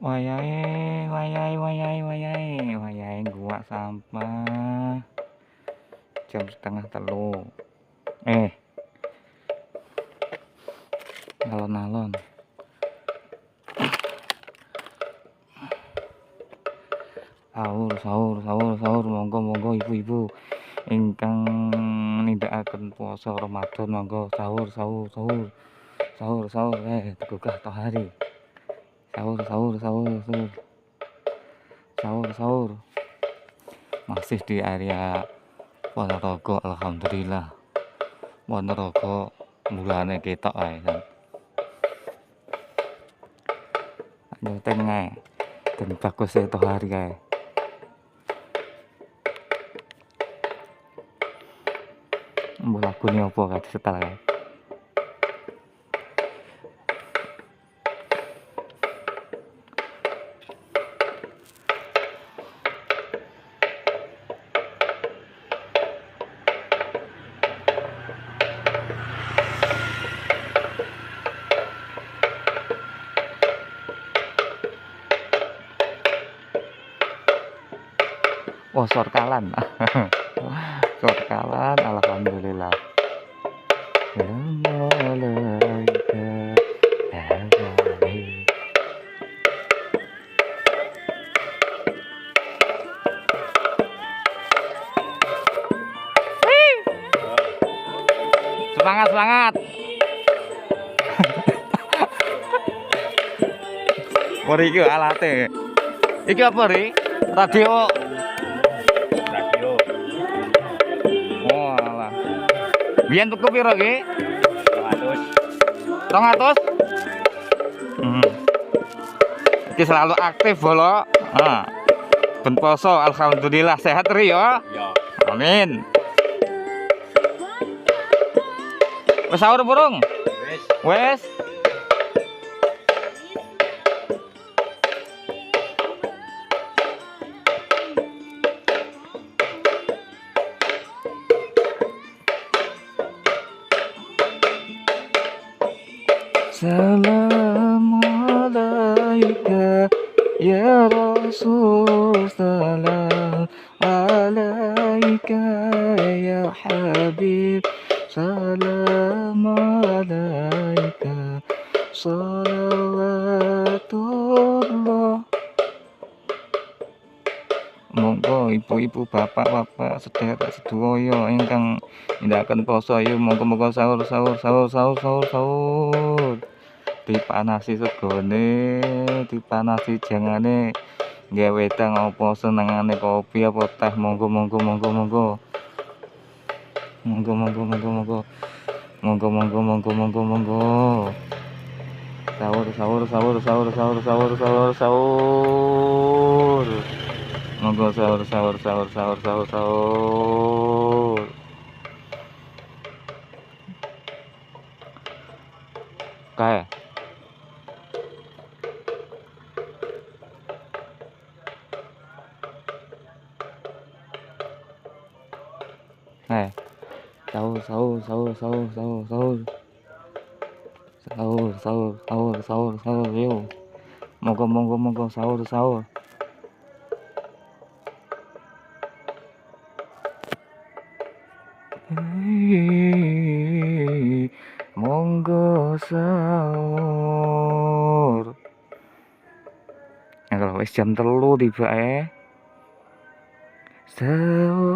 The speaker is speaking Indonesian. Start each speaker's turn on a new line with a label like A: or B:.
A: Wayahe, wayahe gua sampah. Jam setengah telu. Alon-alon. Sahur. Monggo ibu-ibu ingkang nindakaken puasa Ramadan, monggo sahur. Tegugah tohari. Sahur. Masih di area Ponorogo, alhamdulillah. Ponorogo mulane ketok ae kan. Ayo tengah dan bagus tohari kae. Mbok lagune apa kae setel kae. Oh, sorkalan. Sorkalan, alhamdulillah. Semangat. Mari iki alate. Iki apa, Ri? Radio. Oh, alah. Biyen tuku piro iki? 200. Iki selalu aktif bolo. Ben poso alhamdulillah sehat Ri ya.
B: Iya.
A: Amin. Wes sahur burung? Wes. Salam alaika ya Rasul, salam alaika ya Habib, salam alaika salawatullah. Monggo ibu-ibu, bapak-bapak, sedherek sedaya ingkang nindakaken poso ayo monggo sahur. Dipanasi segone, dipanasi jangane, nggih wedang apa senengane kopi apa teh, monggo. Sahur. Monggo sahur. Kae. Sahur yo. Monggo sahur. Monggo sahur. Kalau wis jam 3 tiba Sahur.